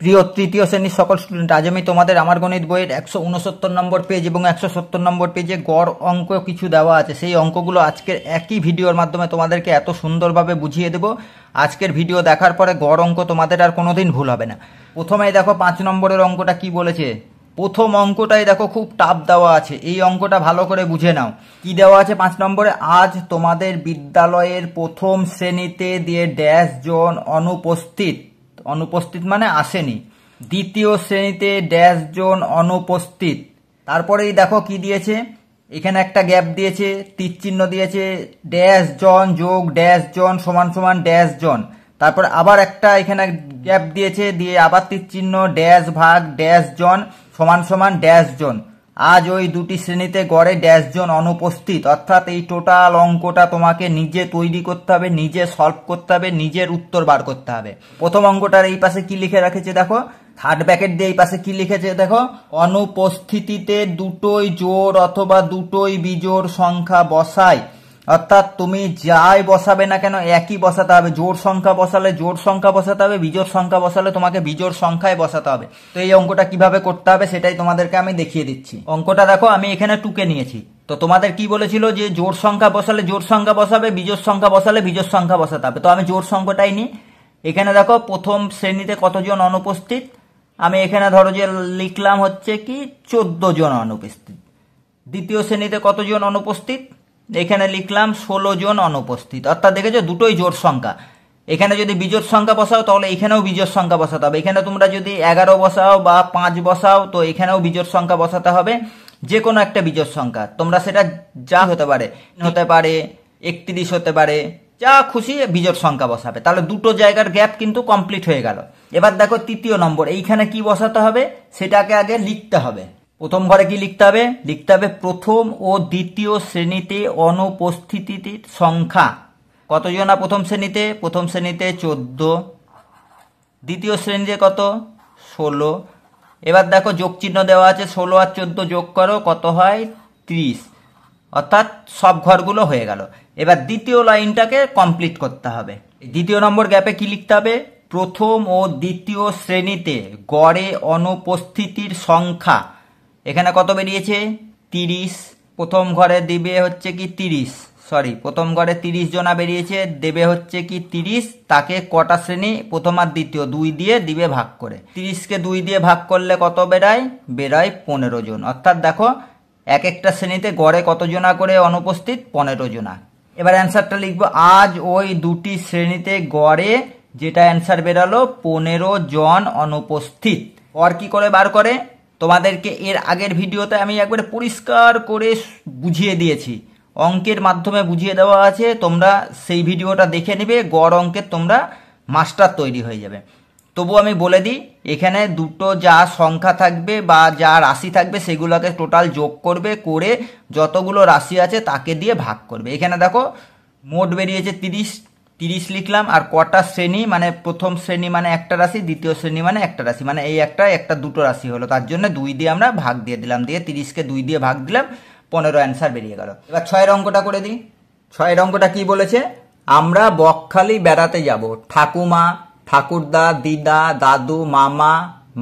প্রিয় তৃতীয় শ্রেণীর সকল স্টুডেন্ট, আজ আমি তোমাদের আমার গণিত বইয়ের 169 নম্বর পেজ এবং 170 নম্বর পেজে গড় অঙ্ক কিছু দেওয়া আছে। সেই অঙ্কগুলো আজকের একই ভিডিওর মাধ্যমে তোমাদেরকে এত সুন্দরভাবে বুঝিয়ে দেব। আজকের ভিডিও দেখার পরে গড় অঙ্ক তোমাদের আর কোনোদিন ভুল হবে না। প্রথমেই দেখো 5 নম্বরের অঙ্কটা কি বলেছে। প্রথম অঙ্কটাই দেখো খুব টাফ দেওয়া আছে, এই অঙ্কটা ভালো করে বুঝে নাও। কি দেওয়া আছে 5 নম্বরে, আজ তোমাদের বিদ্যালয়ের প্রথম শ্রেণীতে দিয়ে ড্যাশ জন অনুপস্থিত, অনুপস্থিত মানে আসেনি। দ্বিতীয় শ্রেণীতে ড্যাশ জন অনুপস্থিত। তারপরেই দেখো কি দিয়েছে, এখানে একটা গ্যাপ দিয়েছে, তীর চিহ্ন দিয়েছে, ড্যাশ জন যোগ ড্যাশ জন সমান সমান ড্যাশ জন। তারপর আবার একটা এখানে গ্যাপ দিয়েছে, দিয়ে আবার তীর চিহ্ন, ড্যাশ ভাগ ড্যাশ জন সমান সমান ড্যাশ জন। আজ ওই দুটি শ্রেণীতে গড়ে ড্যাশ জন অনুপস্থিত। অর্থাৎ এই টোটাল অঙ্কটা তোমাকে নিজে তৈরি করতে হবে, নিজে সলভ করতে হবে, নিজের উত্তর বার করতে হবে। প্রথম অঙ্কটার এই পাশে কি লিখে রাখেছে দেখো, থার্ড ব্র্যাকেট দিয়ে এই পাশে কি লিখেছে দেখো, অনুপস্থিতিতে দুটোই জোড় অথবা দুটোই বিজোড় সংখ্যা বসাই। অর্থাৎ তুমি যাই বসাবে না কেন একই বসাতে হবে। জোড় সংখ্যা বসালে জোড় সংখ্যা বসাতে হবে, বিজোড় সংখ্যা বসালে তোমাকে বিজোড় সংখ্যায় বসাতে হবে। তো এই অঙ্কটা কিভাবে করতে হবে সেটাই তোমাদেরকে আমি দেখিয়ে দিচ্ছি। অঙ্কটা দেখো আমি এখানে টুকে নিয়েছি। তো তোমাদের কি বলেছিল যে জোড় সংখ্যা বসালে জোড় সংখ্যা বসাবে, বিজোড় সংখ্যা বসালে বিজোড় সংখ্যা বসাতে হবে। তো আমি জোড় সংখ্যাটাই নিই। এখানে দেখো প্রথম শ্রেণীতে কতজন অনুপস্থিত, আমি এখানে ধরো যে লিখলাম হচ্ছে কি 14 জন অনুপস্থিত। দ্বিতীয় শ্রেণীতে কতজন অনুপস্থিত, এখানে লিখলাম 16 জন অনুপস্থিত। অর্থাৎ দেখেছো দুটোই জোড় সংখ্যা। এখানে যদি বিজোড় সংখ্যা বসাও তাহলে এখানেও বিজোড় সংখ্যা বসাতে হবে। এখানে তোমরা যদি 11 বসাও বা 5 বসাও তো এখানেও বিজোড় সংখ্যা বসাতে হবে। যে কোনো একটা বিজোড় সংখ্যা, তোমরা সেটা যা হতে পারে, 31 হতে পারে, যা খুশি বিজোড় সংখ্যা বসাবে। তাহলে দুটো জায়গার গ্যাপ কিন্তু কমপ্লিট হয়ে গেল। এবার দেখো তৃতীয় নম্বর, এইখানে কি বসাতে হবে সেটাকে আগে লিখতে হবে। প্রথম ঘরে কি লিখতে হবে, লিখতে হবে প্রথম ও দ্বিতীয় শ্রেণীতে অনুপস্থিতির সংখ্যা। কতজনা প্রথম শ্রেণীতে, প্রথম শ্রেণীতে 14, দ্বিতীয় শ্রেণীতে কত 16। এবার দেখো যোগ চিহ্ন দেওয়া আছে, 16 আর 14 যোগ করো কত হয় 30। অর্থাৎ সব ঘরগুলো হয়ে গেল। এবার দ্বিতীয় লাইনটাকে কমপ্লিট করতে হবে। দ্বিতীয় নম্বর গ্যাপে কি লিখতে হবে, প্রথম ও দ্বিতীয় শ্রেণীতে গড়ে অনুপস্থিতির সংখ্যা। এখানে কত বেরিয়েছে 30। প্রথম ঘরে দিবে হচ্ছে কি 30, প্রথম ঘরে 30 জনা বেরিয়েছে, দেবে হচ্ছে কি 30। তাকে কটা শ্রেণী, প্রথম আর দ্বিতীয় 2 দিয়ে দিবে ভাগ করে। 30কে 2 দিয়ে ভাগ করলে কত বেরায়, বেরায় 15 জন। অর্থাৎ দেখো এক একটা শ্রেণীতে গড়ে কত জনা করে অনুপস্থিত, 15 জনা। এবার অ্যান্সারটা লিখবো, আজ ওই দুটি শ্রেণীতে গড়ে, যেটা অ্যান্সার বেরালো 15 জন অনুপস্থিত। আর কি করে বার করে, তোমাদেরকে এর আগের ভিডিওতে আমি একবারে পরিষ্কার করে বুঝিয়ে দিয়েছি, অঙ্কের মাধ্যমে বুঝিয়ে দেওয়া আছে। তোমরা সেই ভিডিওটা দেখে নেবে, গড় অঙ্কের তোমরা মাস্টার তৈরি হয়ে যাবে। তবু আমি বলে দিই, এখানে দুটো যা সংখ্যা থাকবে বা যা রাশি থাকবে সেগুলোকে টোটাল যোগ করবে, করে যতগুলো রাশি আছে তাকে দিয়ে ভাগ করবে। এখানে দেখো মোট বেরিয়েছে 30 লিখলাম। আর কটা শ্রেণী, মানে প্রথম শ্রেণী মানে একটা রাশি, দ্বিতীয় শ্রেণী মানে একটা রাশি, মানে এই একটা দুটো রাশি হলো, তার জন্য 2 দিয়ে আমরা ভাগ দিয়ে দিলাম, দিয়ে 30কে 2 দিয়ে ভাগ দিলাম, 15 অ্যান্সার বেরিয়ে গেল। এবার 6 অঙ্কটা করে দিই। 6 অঙ্কটা কি বলেছে, আমরা বকখালি বেড়াতে যাব, ঠাকুমা, ঠাকুরদা, দিদা, দাদু, মামা,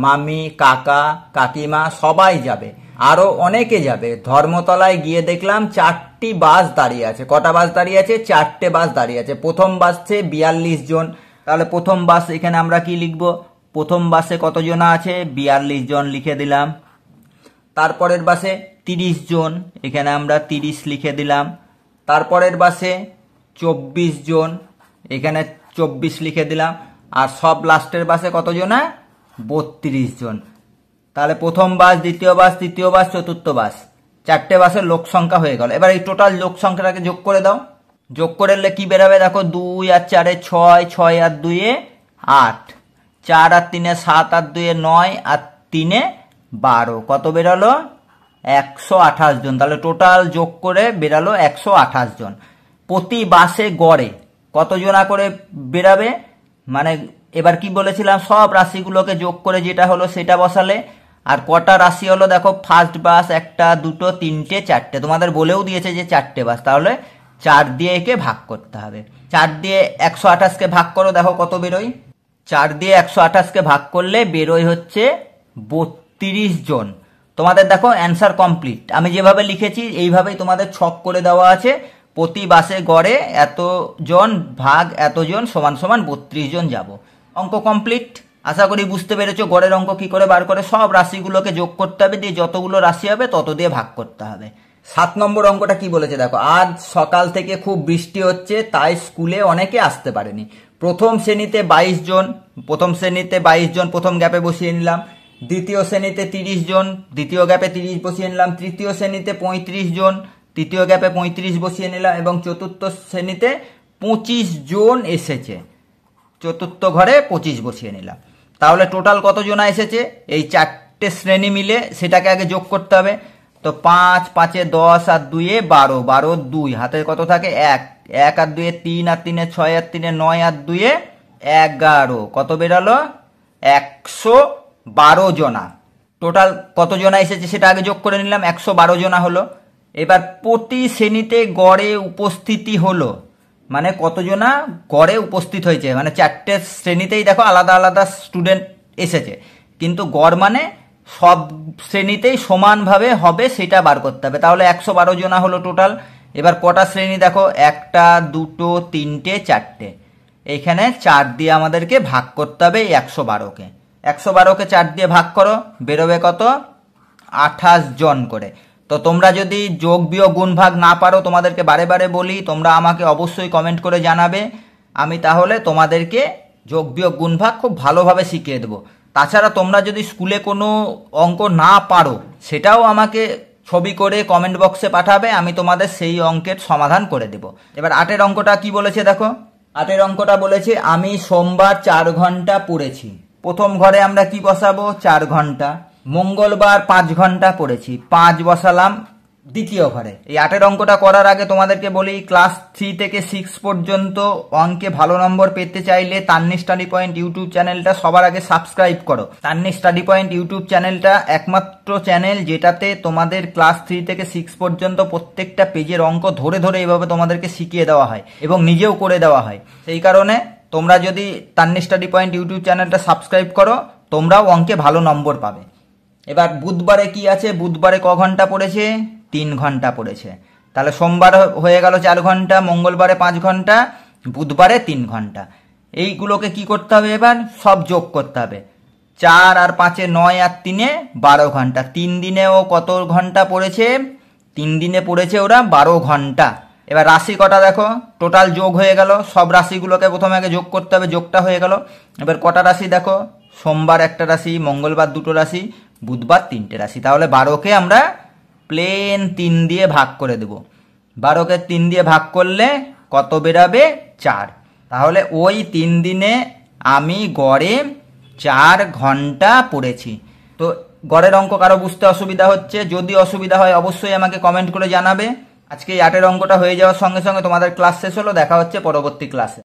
মামি, কাকা, কাকিমা সবাই যাবে, আরো অনেকে যাবে। ধর্মতলায় গিয়ে দেখলাম 4টি বাস দাঁড়িয়ে আছে। কটা বাস দাঁড়িয়ে আছে, 4টে বাস দাঁড়িয়ে আছে। প্রথম বাসে 42 জন। তাহলে প্রথম বাস এখানে আমরা কি লিখবো, প্রথম বাসে কতজন আছে 42 জন লিখে দিলাম। তারপরের বাসে 30 জন, এখানে আমরা 30 লিখে দিলাম। তারপরের বাসে 24 জন, এখানে 24 লিখে দিলাম। আর সব লাস্টের বাসে কতজন, 32 জন। তাহলে প্রথম বাস, দ্বিতীয় বাস, তৃতীয় বাস, চতুর্থ বাস, 4টে বাসের লোক সংখ্যা হয়ে গেল। এবার এই টোটাল লোক সংখ্যাটাকে যোগ করে দাও। যোগ করলে কি বেরাবে দেখো, 2 আর 4 6, 6 আর 2 8, 4 আর 3 7, আর 2 9, আর 3 12, কত বেরালো 128 জন। তাহলে টোটাল যোগ করে বেরালো 128 জন। প্রতি বাসে গড়ে কতজনা করে বেরাবে, মানে এবার কি বলেছিলাম, সব রাশিগুলোকে যোগ করে যেটা হলো সেটা বসালে। আর কটা রাশি হলো দেখো, ফার্স্ট বাস 1, 2, 3, 4টে, তোমাদের বলেও দিয়েছে যে 4টে বাস। তাহলে 4 দিয়ে একে ভাগ করতে হবে। 4 দিয়ে 128কে ভাগ করো, দেখো কত বেরোয়, 4 দিয়ে 128কে ভাগ করলে বেরোয় হচ্ছে 32 জন। তোমাদের দেখো অ্যান্সার কমপ্লিট। আমি যেভাবে লিখেছি এইভাবেই তোমাদের ছক করে দেওয়া আছে। প্রতি বাসে গড়ে এতজন ভাগ এতজন সমান সমান 32 জন যাব। অঙ্ক কমপ্লিট। আশা করি বুঝতে পেরেছো গড়ের অঙ্ক কি করে বার করে। সব রাশিগুলোকে যোগ করতে হবে, দিয়ে যতগুলো রাশি হবে তত দিয়ে ভাগ করতে হবে। 7 নম্বর অঙ্কটা কি বলেছে দেখো, আজ সকাল থেকে খুব বৃষ্টি হচ্ছে তাই স্কুলে অনেকে আসতে পারেনি। প্রথম শ্রেণীতে 22 জন, প্রথম গ্যাপে বসিয়ে নিলাম। দ্বিতীয় শ্রেণীতে 30 জন, দ্বিতীয় গ্যাপে 30 বসিয়ে নিলাম। তৃতীয় শ্রেণীতে 35 জন, তৃতীয় গ্যাপে 35 বসিয়ে নিলাম। এবং চতুর্থ শ্রেণীতে 25 জন এসেছে, চতুর্থ ঘরে 25 বসিয়ে নিলাম। তাহলে টোটাল কতজন এসেছে এই 4টে শ্রেণী মিলে সেটাকে আগে যোগ করতে হবে। তো 5, 5 10 আর 2 12, 12 2 হাতে কত থাকে 1, 1 আর 2 3 আর 3 6 আর 3 9 আর 2 11, কত বেরালো 112 জনা। টোটাল কত জনা এসেছে সেটা আগে যোগ করে নিলাম, 112 জনা হলো। এবার প্রতি শ্রেণীতে গড়ে উপস্থিতি হলো, মানে কতজনা গড়ে উপস্থিত হয়েছে, মানে 4টে শ্রেণীতেই দেখো আলাদা আলাদা স্টুডেন্ট এসেছে, কিন্তু গড় মানে সব শ্রেণীতেই সমানভাবে হবে সেটা বার করতে হবে। তাহলে 112 জনা হলো টোটাল। এবার কটা শ্রেণী দেখো, 1টা 2টো 3টে 4টে, এইখানে 4 দিয়ে আমাদেরকে ভাগ করতে হবে 112কে। 112কে 4 দিয়ে ভাগ করো, বেরোবে কত 28 জন করে। তো তোমরা যদি যোগ বিয়োগ গুণ ভাগ না পারো, তোমাদেরকে বারে বারে বলি তোমরা আমাকে অবশ্যই কমেন্ট করে জানাবে, আমি তাহলে তোমাদেরকে যোগ বিয়োগ গুণ ভাগ খুব ভালোভাবে শিখিয়ে দেবো। তাছাড়া তোমরা যদি স্কুলে কোনো অঙ্ক না পারো সেটাও আমাকে ছবি করে কমেন্ট বক্সে পাঠাবে, আমি তোমাদের সেই অঙ্কের সমাধান করে দেব। এবার 8এর অঙ্কটা কি বলেছে দেখো, 8এর অঙ্কটা বলেছে আমি সোমবার 4 ঘন্টা পড়েছি। প্রথম ঘরে আমরা কি বসাবো 4 ঘন্টা। মঙ্গলবার 5 ঘন্টা পড়েছি, 5 বসালাম দ্বিতীয় ঘরে। এই 8এর অঙ্কটা করার আগে তোমাদেরকে বলি, ক্লাস 3 থেকে 6 পর্যন্ত অঙ্কে ভালো নম্বর পেতে চাইলে তান্নি স্টাডি পয়েন্ট ইউটিউব চ্যানেলটা সবার আগে সাবস্ক্রাইব করো। তান্নি স্টাডি পয়েন্ট ইউটিউব চ্যানেলটা একমাত্র চ্যানেল যেটাতে তোমাদের ক্লাস 3 থেকে 6 পর্যন্ত প্রত্যেকটা পেজের অঙ্ক ধরে ধরে এভাবে তোমাদেরকে শিখিয়ে দেওয়া হয় এবং নিজেও করে দেওয়া হয়। সেই কারণে তোমরা যদি তান্নি স্টাডি পয়েন্ট ইউটিউব চ্যানেলটা সাবস্ক্রাইব করো, তোমরাও অঙ্কে ভালো নম্বর পাবে। এবার বুধবারে কি আছে, বুধবারে ক ঘন্টা পড়েছে 3 ঘন্টা পড়েছে। তাহলে সোমবার হয়ে গেল 4 ঘন্টা, মঙ্গলবারে 5 ঘন্টা, বুধবারে 3 ঘন্টা। এইগুলোকে কি করতে হবে, এবার সব যোগ করতে হবে। 4 আর 5 9 আর 3 12 ঘন্টা। 3 দিনেও কত ঘন্টা পড়েছে, 3 দিনে পড়েছে ওরা 12 ঘন্টা। এবার রাশি কটা দেখো, টোটাল যোগ হয়ে গেল। সব রাশিগুলোকে প্রথমে আগে যোগ করতে হবে, যোগটা হয়ে গেল। এবার কটা রাশি দেখো, সোমবার একটা রাশি, মঙ্গলবার 2টো রাশি, বুধবার 3টে রাশি। তাহলে 12কে আমরা প্লেন 3 দিয়ে ভাগ করে দেব। 12কে 3 দিয়ে ভাগ করলে কত বেরাবে 4। তাহলে ওই 3 দিনে আমি গড়ে 4 ঘন্টা পড়েছি। তো গড়ের অঙ্ক কারো বুঝতে অসুবিধা হচ্ছে, যদি অসুবিধা হয় অবশ্যই আমাকে কমেন্ট করে জানাবে। আজকে এই 8এর অঙ্কটা হয়ে যাওয়ার সঙ্গে সঙ্গে তোমাদের ক্লাস শেষ হলো। দেখা হচ্ছে পরবর্তী ক্লাসে।